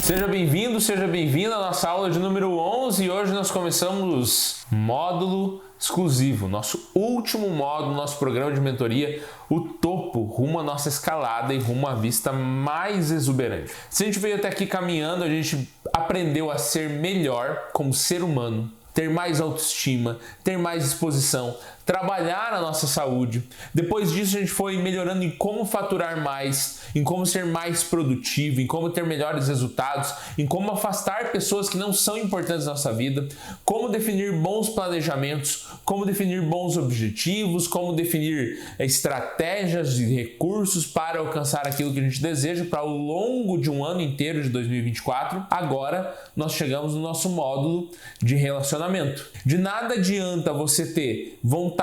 Seja bem-vindo, seja bem-vinda à nossa aula de número 11 e hoje nós começamos módulo exclusivo, nosso último módulo, nosso programa de mentoria, o topo, rumo à nossa escalada e rumo à vista mais exuberante. Se a gente veio até aqui caminhando, a gente aprendeu a ser melhor como ser humano, ter mais autoestima, ter mais disposição, trabalhar a nossa saúde. Depois disso a gente foi melhorando em como faturar mais, em como ser mais produtivo, em como ter melhores resultados, em como afastar pessoas que não são importantes na nossa vida, como definir bons planejamentos, como definir bons objetivos, como definir estratégias e recursos para alcançar aquilo que a gente deseja para ao longo de um ano inteiro de 2024. Agora nós chegamos no nosso módulo de relacionamento. De nada adianta você ter vontade,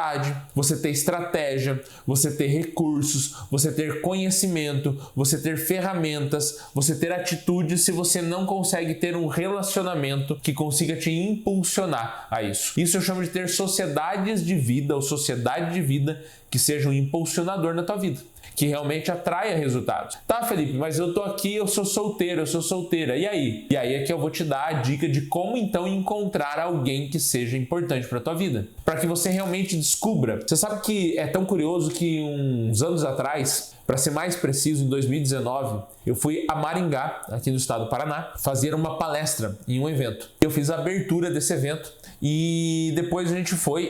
você ter estratégia, você ter recursos, você ter conhecimento, você ter ferramentas, você ter atitudes se você não consegue ter um relacionamento que consiga te impulsionar a isso. Isso eu chamo de ter sociedades de vida ou sociedade de vida que seja um impulsionador na tua vida, que realmente atraia resultados. Tá, Felipe, mas eu tô aqui, eu sou solteiro, eu sou solteira. E aí? E aí é que eu vou te dar a dica de como então encontrar alguém que seja importante para tua vida, para que você realmente descubra. Você sabe que é tão curioso que uns anos atrás, para ser mais preciso, em 2019, eu fui a Maringá, aqui no estado do Paraná, fazer uma palestra em um evento. Eu fiz a abertura desse evento e depois a gente foi,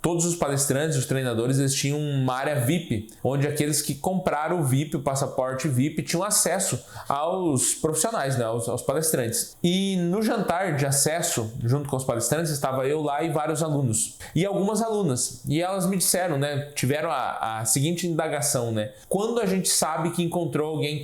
todos os palestrantes, os treinadores, eles tinham uma área VIP, onde aqueles que compraram o VIP, o passaporte VIP, tinham acesso aos profissionais, né, aos palestrantes. E no jantar de acesso, junto com os palestrantes, estava eu lá e vários alunos. E algumas alunas. E elas me disseram, né, tiveram a seguinte indagação, né? Quando a gente sabe que encontrou alguém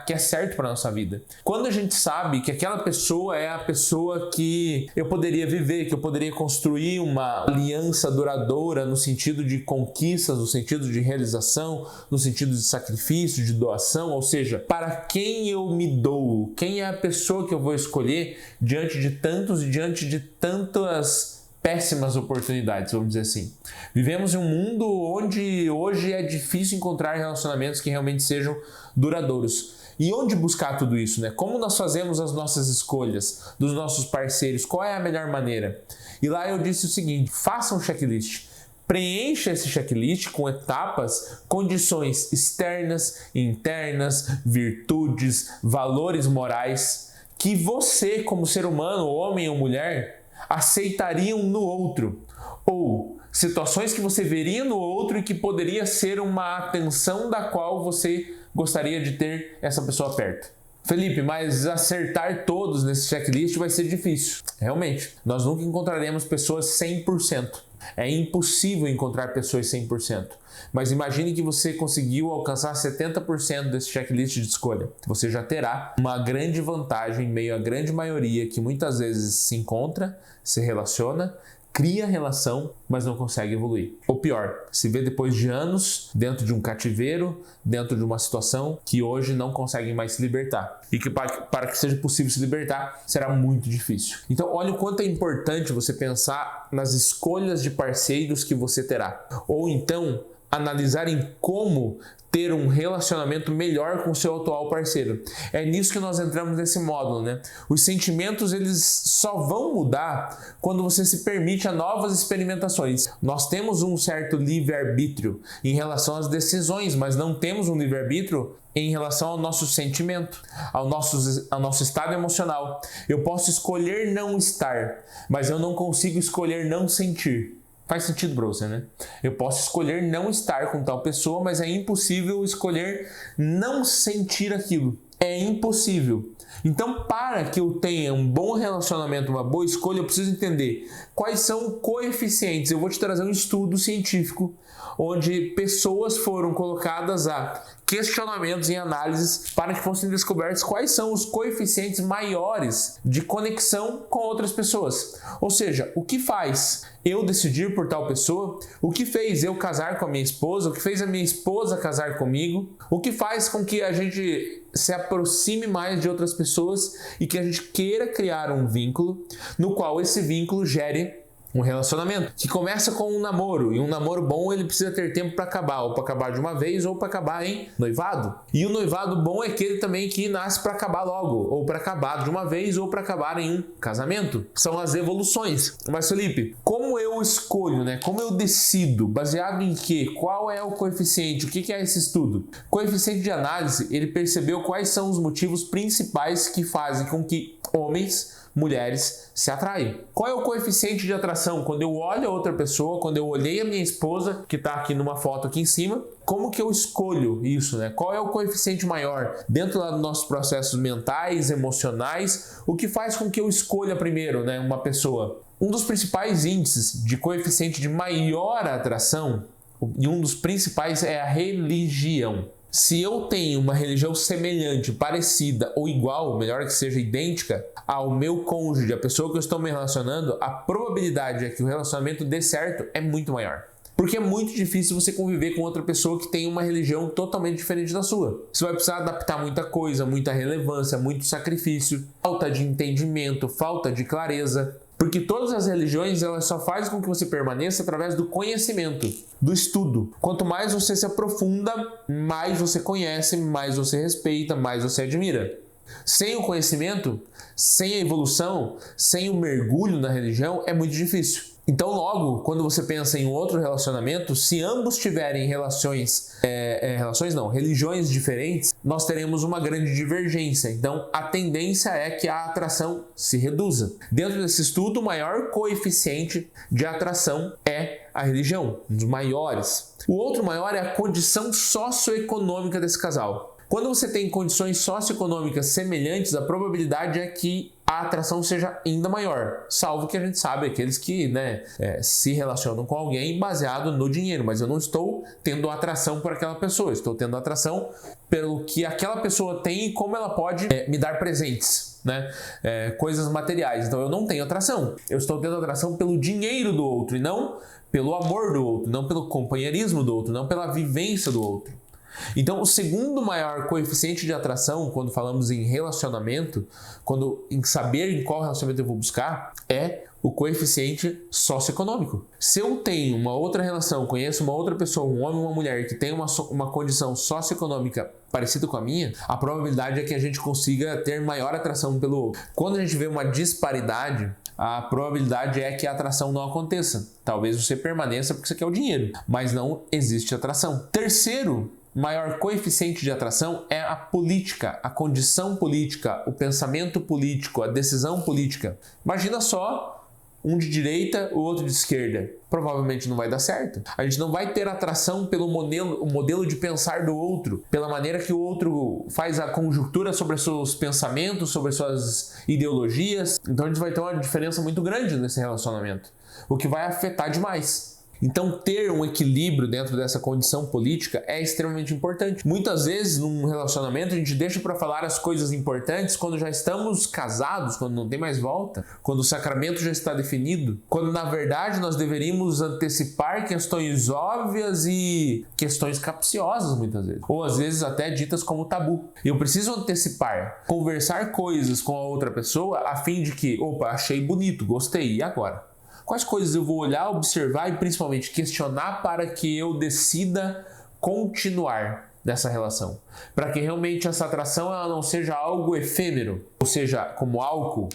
que é certo para nossa vida? Quando a gente sabe que aquela pessoa é a pessoa que eu poderia viver, que eu poderia construir uma aliança duradoura, no sentido de conquistas, no sentido de realização, no sentido de sacrifício, de doação, ou seja, para quem eu me dou, quem é a pessoa que eu vou escolher diante de tantas péssimas oportunidades, vamos dizer assim. Vivemos em um mundo onde hoje é difícil encontrar relacionamentos que realmente sejam duradouros. E onde buscar tudo isso, né? Como nós fazemos as nossas escolhas dos nossos parceiros? Qual é a melhor maneira? E lá eu disse o seguinte: faça um checklist. Preencha esse checklist com etapas, condições externas, internas, virtudes, valores morais que você, como ser humano, homem ou mulher, aceitariam no outro. Ou situações que você veria no outro e que poderia ser uma atenção da qual você gostaria de ter essa pessoa perto. Felipe, mas acertar todos nesse checklist vai ser difícil. Realmente, nós nunca encontraremos pessoas 100%. É impossível encontrar pessoas 100%. Mas imagine que você conseguiu alcançar 70% desse checklist de escolha. Você já terá uma grande vantagem em meio à grande maioria que muitas vezes se encontra, se relaciona, cria relação, mas não consegue evoluir. Ou pior, se vê depois de anos dentro de um cativeiro, dentro de uma situação que hoje não consegue mais se libertar. E que para que seja possível se libertar, será muito difícil. Então, olha o quanto é importante você pensar nas escolhas de parceiros que você terá. Ou então, analisar em como ter um relacionamento melhor com o seu atual parceiro. É nisso que nós entramos nesse módulo, né? Os sentimentos, eles só vão mudar quando você se permite a novas experimentações. Nós temos um certo livre-arbítrio em relação às decisões, mas não temos um livre-arbítrio em relação ao nosso sentimento, ao nosso estado emocional. Eu posso escolher não estar, mas eu não consigo escolher não sentir. Faz sentido para você, né? Eu posso escolher não estar com tal pessoa, mas é impossível escolher não sentir aquilo. É impossível. Então, para que eu tenha um bom relacionamento, uma boa escolha, eu preciso entender quais são coeficientes. Eu vou te trazer um estudo científico onde pessoas foram colocadas a questionamentos e análises para que fossem descobertos quais são os coeficientes maiores de conexão com outras pessoas. Ou seja, o que faz eu decidir por tal pessoa, o que fez eu casar com a minha esposa, o que fez a minha esposa casar comigo, o que faz com que a gente se aproxime mais de outras pessoas e que a gente queira criar um vínculo no qual esse vínculo gere Um relacionamento que começa com um namoro, e um namoro bom ele precisa ter tempo para acabar, ou para acabar de uma vez, ou para acabar em noivado. E o noivado bom é aquele também que nasce para acabar logo, ou para acabar de uma vez, ou para acabar em um casamento. São as evoluções. Mas Felipe, como eu escolho, né? Como eu decido? Baseado em quê? Qual é o coeficiente? O que é esse estudo? O coeficiente de análise, ele percebeu quais são os motivos principais que fazem com que homens, mulheres se atraem. Qual é o coeficiente de atração? Quando eu olho a outra pessoa, quando eu olhei a minha esposa, que está aqui numa foto aqui em cima, como que eu escolho isso, né? Qual é o coeficiente maior? Dentro dos nossos processos mentais, emocionais, o que faz com que eu escolha primeiro, né, uma pessoa? Um dos principais índices de coeficiente de maior atração, e um dos principais é a religião. Se eu tenho uma religião semelhante, parecida ou igual, melhor que seja idêntica, ao meu cônjuge, a pessoa que eu estou me relacionando, a probabilidade é que o relacionamento dê certo é muito maior. Porque é muito difícil você conviver com outra pessoa que tem uma religião totalmente diferente da sua. Você vai precisar adaptar muita coisa, muita relevância, muito sacrifício, falta de entendimento, falta de clareza. Porque todas as religiões elas só fazem com que você permaneça através do conhecimento, do estudo. Quanto mais você se aprofunda, mais você conhece, mais você respeita, mais você admira. Sem o conhecimento, sem a evolução, sem o mergulho na religião, é muito difícil. Então logo, quando você pensa em um outro relacionamento, se ambos tiverem religiões diferentes, nós teremos uma grande divergência. Então a tendência é que a atração se reduza. Dentro desse estudo, o maior coeficiente de atração é a religião, um dos maiores. O outro maior é a condição socioeconômica desse casal. Quando você tem condições socioeconômicas semelhantes, a probabilidade é que a atração seja ainda maior, salvo que a gente sabe aqueles que se relacionam com alguém baseado no dinheiro, mas eu não estou tendo atração por aquela pessoa, estou tendo atração pelo que aquela pessoa tem e como ela pode me dar presentes, coisas materiais. Então eu não tenho atração, eu estou tendo atração pelo dinheiro do outro e não pelo amor do outro, não pelo companheirismo do outro, não pela vivência do outro. Então, o segundo maior coeficiente de atração, quando falamos em relacionamento, em saber em qual relacionamento eu vou buscar, é o coeficiente socioeconômico. Se eu tenho uma outra relação, conheço uma outra pessoa, um homem ou uma mulher que tem uma condição socioeconômica parecida com a minha, a probabilidade é que a gente consiga ter maior atração pelo outro. Quando a gente vê uma disparidade, a probabilidade é que a atração não aconteça. Talvez você permaneça porque você quer o dinheiro, mas não existe atração. Terceiro maior coeficiente de atração é a política, a condição política, o pensamento político, a decisão política. Imagina só um de direita, o outro de esquerda. Provavelmente não vai dar certo. A gente não vai ter atração pelo modelo de pensar do outro, pela maneira que o outro faz a conjuntura sobre os seus pensamentos, sobre as suas ideologias. Então a gente vai ter uma diferença muito grande nesse relacionamento, o que vai afetar demais. Então, ter um equilíbrio dentro dessa condição política é extremamente importante. Muitas vezes, num relacionamento, a gente deixa para falar as coisas importantes quando já estamos casados, quando não tem mais volta, quando o sacramento já está definido, quando, na verdade, nós deveríamos antecipar questões óbvias e questões capciosas, muitas vezes. Ou, às vezes, até ditas como tabu. Eu preciso antecipar, conversar coisas com a outra pessoa a fim de que, achei bonito, gostei, e agora? Quais coisas eu vou olhar, observar e principalmente questionar para que eu decida continuar nessa relação? Para que realmente essa atração ela não seja algo efêmero, ou seja, como álcool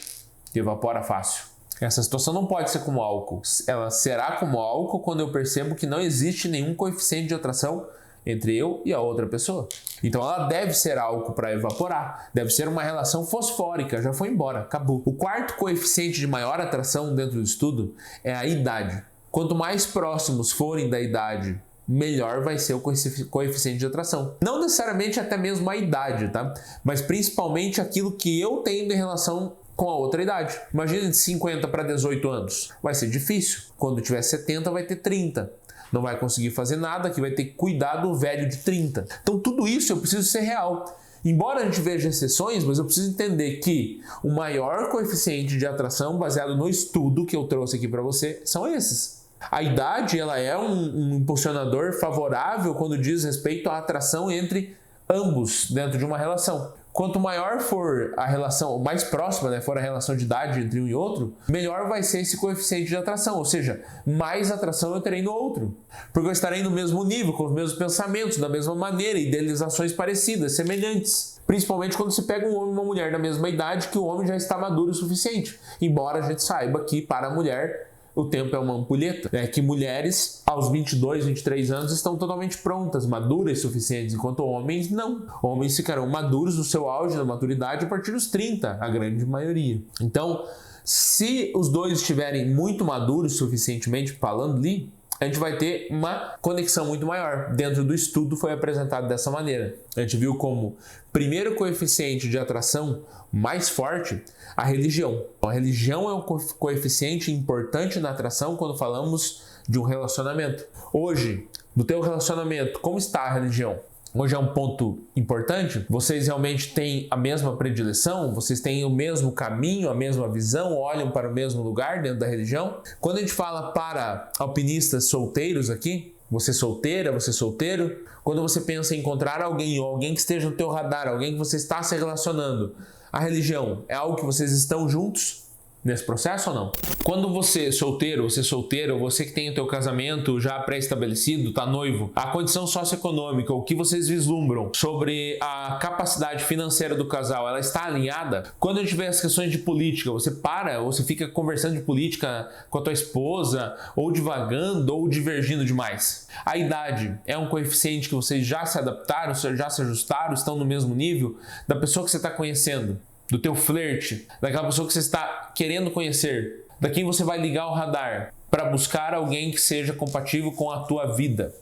que evapora fácil. Essa situação não pode ser como álcool. Ela será como álcool quando eu percebo que não existe nenhum coeficiente de atração entre eu e a outra pessoa. Então ela deve ser álcool para evaporar, deve ser uma relação fosfórica, já foi embora, acabou. O quarto coeficiente de maior atração dentro do estudo é a idade. Quanto mais próximos forem da idade, melhor vai ser o coeficiente de atração. Não necessariamente até mesmo a idade, tá? Mas principalmente aquilo que eu tenho em relação com a outra idade. Imagina de 50 para 18 anos. Vai ser difícil. Quando tiver 70, vai ter 30. Não vai conseguir fazer nada, que vai ter que cuidar do velho de 30. Então tudo isso eu preciso ser real. Embora a gente veja exceções, mas eu preciso entender que o maior coeficiente de atração, baseado no estudo que eu trouxe aqui para você, são esses. A idade ela é um impulsionador favorável quando diz respeito à atração entre ambos dentro de uma relação. Quanto maior for a relação, mais próxima, né, for a relação de idade entre um e outro, melhor vai ser esse coeficiente de atração, ou seja, mais atração eu terei no outro, porque eu estarei no mesmo nível, com os mesmos pensamentos, da mesma maneira, idealizações parecidas, semelhantes. Principalmente quando você pega um homem e uma mulher da mesma idade, que o homem já está maduro o suficiente, embora a gente saiba que para a mulher o tempo é uma ampulheta, né? Que mulheres aos 22, 23 anos estão totalmente prontas, maduras suficientes, enquanto homens não. Homens ficarão maduros no seu auge da maturidade a partir dos 30, a grande maioria. Então, se os dois estiverem muito maduros suficientemente, falando ali, a gente vai ter uma conexão muito maior. Dentro do estudo foi apresentado dessa maneira. A gente viu como primeiro coeficiente de atração mais forte a religião. A religião é um coeficiente importante na atração quando falamos de um relacionamento. Hoje, no teu relacionamento, como está a religião? Hoje é um ponto importante? Vocês realmente têm a mesma predileção? Vocês têm o mesmo caminho, a mesma visão? Olham para o mesmo lugar dentro da religião? Quando a gente fala para alpinistas solteiros aqui, você solteira, você solteiro, quando você pensa em encontrar alguém ou alguém que esteja no teu radar, alguém que você está se relacionando, a religião é algo que vocês estão juntos nesse processo ou não? Quando você solteiro, você solteira, ou você que tem o teu casamento já pré-estabelecido, tá noivo, a condição socioeconômica, o que vocês vislumbram sobre a capacidade financeira do casal, ela está alinhada? Quando a gente vê as questões de política, você para ou você fica conversando de política com a tua esposa, ou divagando, ou divergindo demais? A idade é um coeficiente que vocês já se adaptaram, já se ajustaram, estão no mesmo nível da pessoa que você está conhecendo, do teu flerte, daquela pessoa que você está querendo conhecer, da quem você vai ligar o radar para buscar alguém que seja compatível com a tua vida.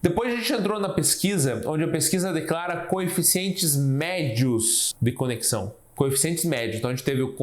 Depois a gente entrou na pesquisa, onde a pesquisa declara coeficientes médios de conexão. Coeficientes médios. Então a gente teve o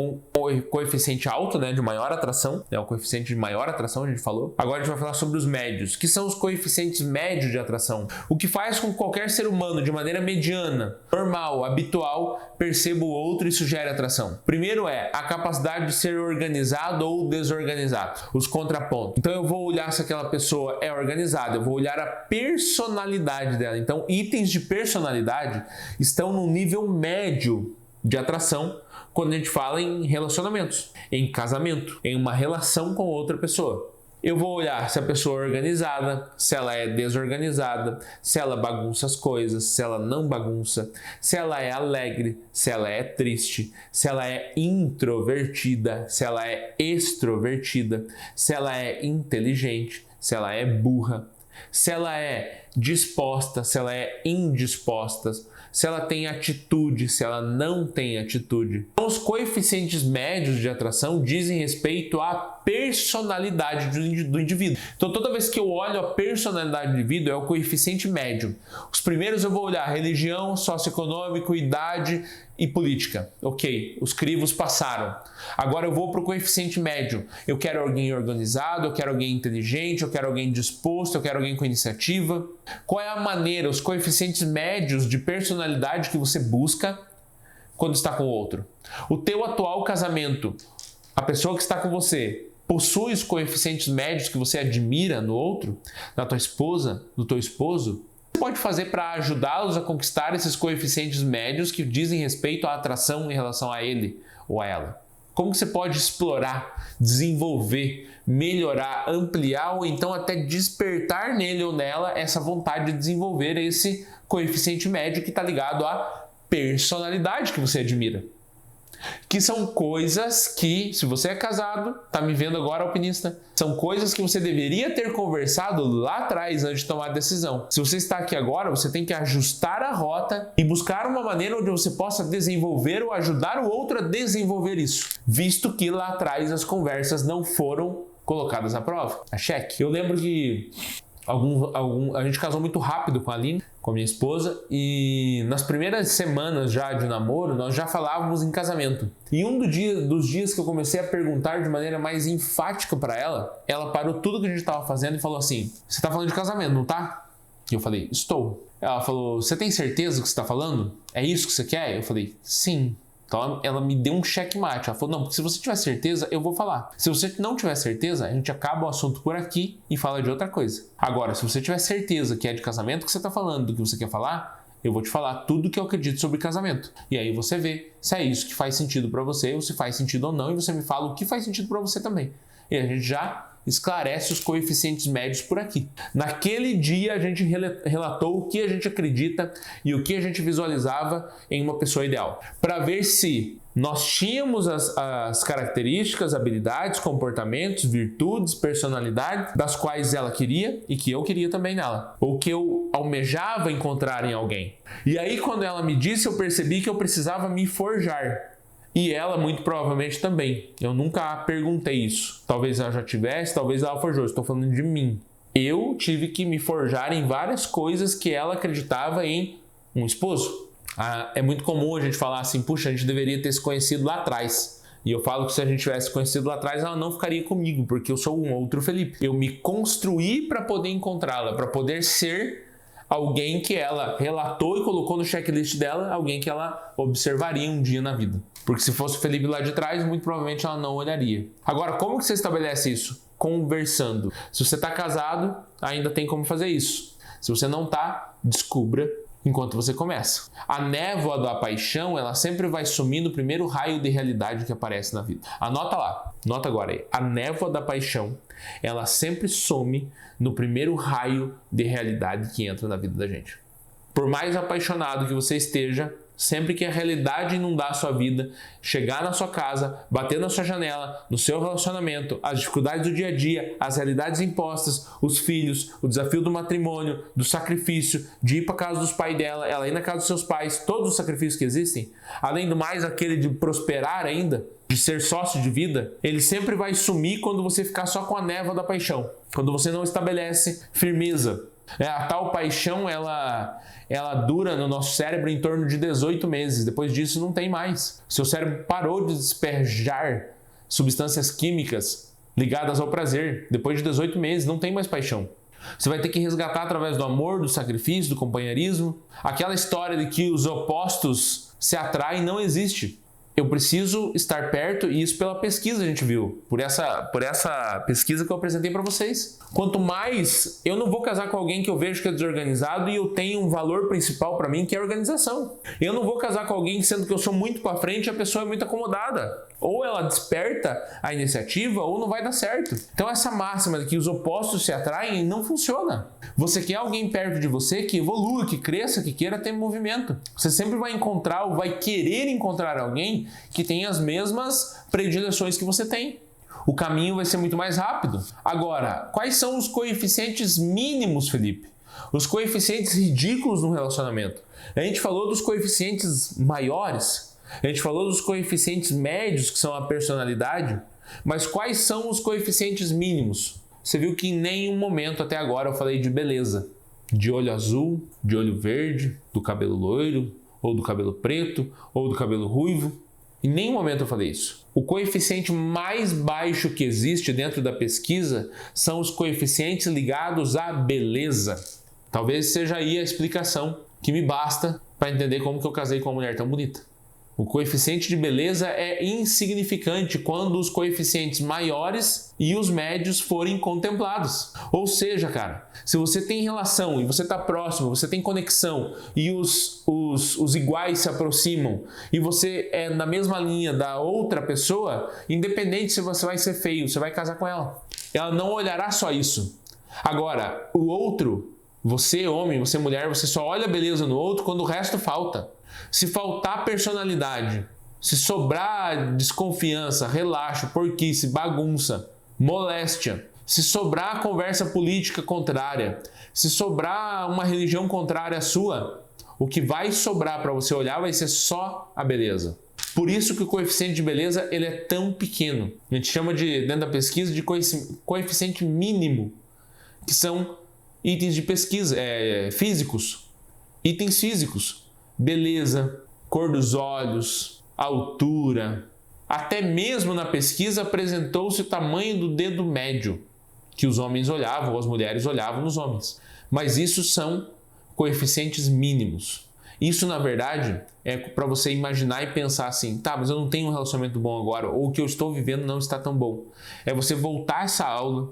coeficiente alto, né, de maior atração, né, o coeficiente de maior atração a gente falou. Agora a gente vai falar sobre os médios, que são os coeficientes médios de atração. O que faz com que qualquer ser humano, de maneira mediana, normal, habitual, perceba o outro e sugere atração. Primeiro é a capacidade de ser organizado ou desorganizado, os contrapontos. Então eu vou olhar se aquela pessoa é organizada, eu vou olhar a personalidade dela. Então itens de personalidade estão no nível médio de atração quando a gente fala em relacionamentos, em casamento, em uma relação com outra pessoa. Eu vou olhar se a pessoa é organizada, se ela é desorganizada, se ela bagunça as coisas, se ela não bagunça, se ela é alegre, se ela é triste, se ela é introvertida, se ela é extrovertida, se ela é inteligente, se ela é burra, se ela é disposta, se ela é indisposta, se ela tem atitude, se ela não tem atitude. Então, os coeficientes médios de atração dizem respeito à personalidade do indivíduo. Então, toda vez que eu olho a personalidade do indivíduo, é o coeficiente médio. Os primeiros eu vou olhar religião, socioeconômico, idade e política. Ok, os crivos passaram. Agora eu vou para o coeficiente médio. Eu quero alguém organizado, eu quero alguém inteligente, eu quero alguém disposto, eu quero alguém com iniciativa. Qual é a maneira, os coeficientes médios de personalidade que você busca quando está com o outro? O teu atual casamento, a pessoa que está com você, possui os coeficientes médios que você admira no outro, na tua esposa, no teu esposo? Pode fazer para ajudá-los a conquistar esses coeficientes médios que dizem respeito à atração em relação a ele ou a ela? Como que você pode explorar, desenvolver, melhorar, ampliar ou então até despertar nele ou nela essa vontade de desenvolver esse coeficiente médio que está ligado à personalidade que você admira? Que são coisas que, se você é casado, tá me vendo agora, alpinista, são coisas que você deveria ter conversado lá atrás antes de tomar a decisão. Se você está aqui agora, você tem que ajustar a rota e buscar uma maneira onde você possa desenvolver ou ajudar o outro a desenvolver isso, visto que lá atrás as conversas não foram colocadas à prova. A cheque. Eu lembro que a gente casou muito rápido com a Aline, com a minha esposa, e nas primeiras semanas já de namoro, nós já falávamos em casamento. E dos dias que eu comecei a perguntar de maneira mais enfática para ela, ela parou tudo que a gente estava fazendo e falou assim: você está falando de casamento, não tá? E eu falei: estou. Ela falou: você tem certeza do que você está falando? É isso que você quer? Eu falei: sim. Então ela me deu um checkmate. Ela falou: não, porque se você tiver certeza, eu vou falar. Se você não tiver certeza, a gente acaba o assunto por aqui e fala de outra coisa. Agora, se você tiver certeza que é de casamento que você está falando, do que você quer falar, Eu vou te falar tudo o que eu acredito sobre casamento. E aí você vê se é isso que faz sentido para você, ou se faz sentido ou não, e você me fala o que faz sentido para você também. E a gente já esclarece os coeficientes médios por aqui. Naquele dia a gente relatou o que a gente acredita e o que a gente visualizava em uma pessoa ideal, para ver se nós tínhamos as características, habilidades, comportamentos, virtudes, personalidade das quais ela queria e que eu queria também nela, ou que eu almejava encontrar em alguém. E aí quando ela me disse, eu percebi que eu precisava me forjar. E ela muito provavelmente também. Eu nunca perguntei isso. Talvez ela já tivesse, talvez ela forjou. Estou falando de mim. Eu tive que me forjar em várias coisas que ela acreditava em um esposo. É muito comum a gente falar assim, puxa, a gente deveria ter se conhecido lá atrás. E eu falo que se a gente tivesse conhecido lá atrás, ela não ficaria comigo, porque eu sou um outro Felipe. Eu me construí para poder encontrá-la, para poder ser alguém que ela relatou e colocou no checklist dela, alguém que ela observaria um dia na vida. Porque se fosse o Felipe lá de trás, muito provavelmente ela não olharia. Agora, como que você estabelece isso? Conversando. Se você está casado, ainda tem como fazer isso. Se você não está, descubra enquanto você começa. A névoa da paixão, ela sempre vai sumir no primeiro raio de realidade que aparece na vida. Anota lá, anota agora aí. A névoa da paixão, ela sempre some no primeiro raio de realidade que entra na vida da gente. Por mais apaixonado que você esteja, sempre que a realidade inundar a sua vida, chegar na sua casa, bater na sua janela, no seu relacionamento, as dificuldades do dia a dia, as realidades impostas, os filhos, o desafio do matrimônio, do sacrifício, de ir para casa dos pais dela, ela ir na casa dos seus pais, todos os sacrifícios que existem, além do mais aquele de prosperar ainda, de ser sócio de vida, ele sempre vai sumir quando você ficar só com a névoa da paixão, quando você não estabelece firmeza. A tal paixão, ela dura no nosso cérebro em torno de 18 meses. Depois disso, não tem mais. Seu cérebro parou de despejar substâncias químicas ligadas ao prazer. Depois de 18 meses, não tem mais paixão. Você vai ter que resgatar através do amor, do sacrifício, do companheirismo. Aquela história de que os opostos se atraem não existe. Eu preciso estar perto, e isso pela pesquisa a gente viu, por essa pesquisa que eu apresentei para vocês. Quanto mais, eu não vou casar com alguém que eu vejo que é desorganizado e eu tenho um valor principal para mim que é a organização. Eu não vou casar com alguém sendo que eu sou muito para frente e a pessoa é muito acomodada. Ou ela desperta a iniciativa ou não vai dar certo. Então essa máxima de que os opostos se atraem não funciona. Você quer alguém perto de você que evolua, que cresça, que queira ter movimento. Você sempre vai encontrar ou vai querer encontrar alguém que tem as mesmas predileções que você tem. O caminho vai ser muito mais rápido. Agora, quais são os coeficientes mínimos, Felipe? Os coeficientes ridículos no relacionamento. A gente falou dos coeficientes maiores. A gente falou dos coeficientes médios, que são a personalidade, mas quais são os coeficientes mínimos? Você viu que em nenhum momento até agora eu falei de beleza. De olho azul, de olho verde, do cabelo loiro, ou do cabelo preto, ou do cabelo ruivo. Em nenhum momento eu falei isso. O coeficiente mais baixo que existe dentro da pesquisa são os coeficientes ligados à beleza. Talvez seja aí a explicação que me basta para entender como que eu casei com uma mulher tão bonita. O coeficiente de beleza é insignificante quando os coeficientes maiores e os médios forem contemplados. Ou seja, cara, se você tem relação e você está próximo, você tem conexão e os iguais se aproximam e você é na mesma linha da outra pessoa, independente se você vai ser feio, você vai casar com ela. Ela não olhará só isso. Agora, o outro, você homem, você mulher, você só olha a beleza no outro quando o resto falta. Se faltar personalidade, se sobrar desconfiança, relaxo, porquice, bagunça, moléstia, se sobrar conversa política contrária, se sobrar uma religião contrária à sua, o que vai sobrar para você olhar vai ser só a beleza. Por isso que o coeficiente de beleza ele é tão pequeno. A gente chama dentro da pesquisa de coeficiente mínimo, que são itens de pesquisa, físicos, itens físicos. Beleza, cor dos olhos, altura. Até mesmo na pesquisa apresentou-se o tamanho do dedo médio que os homens olhavam, ou as mulheres olhavam nos homens. Mas isso são coeficientes mínimos. Isso, na verdade, é para você imaginar e pensar assim, tá, mas eu não tenho um relacionamento bom agora, ou o que eu estou vivendo não está tão bom. É você voltar essa aula,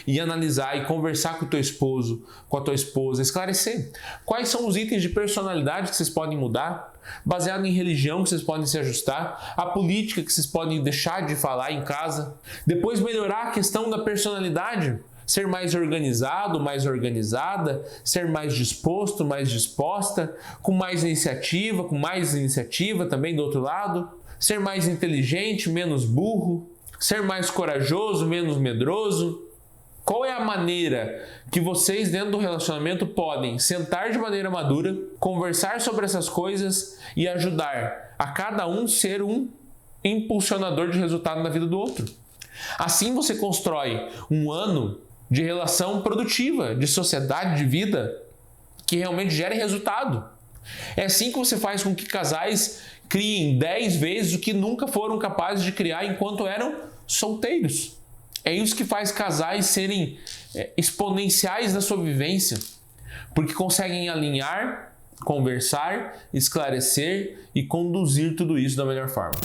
e analisar e conversar com o teu esposo, com a tua esposa, esclarecer quais são os itens de personalidade que vocês podem mudar, baseado em religião que vocês podem se ajustar, a política que vocês podem deixar de falar em casa. Depois melhorar a questão da personalidade, ser mais organizado, mais organizada, ser mais disposto, mais disposta, com mais iniciativa também do outro lado, ser mais inteligente, menos burro, ser mais corajoso, menos medroso. Qual é a maneira que vocês dentro do relacionamento podem sentar de maneira madura, conversar sobre essas coisas e ajudar a cada um ser um impulsionador de resultado na vida do outro? Assim você constrói um ano de relação produtiva, de sociedade, de vida, que realmente gere resultado. É assim que você faz com que casais criem 10 vezes o que nunca foram capazes de criar enquanto eram solteiros. É isso que faz casais serem exponenciais na sua vivência, porque conseguem alinhar, conversar, esclarecer e conduzir tudo isso da melhor forma.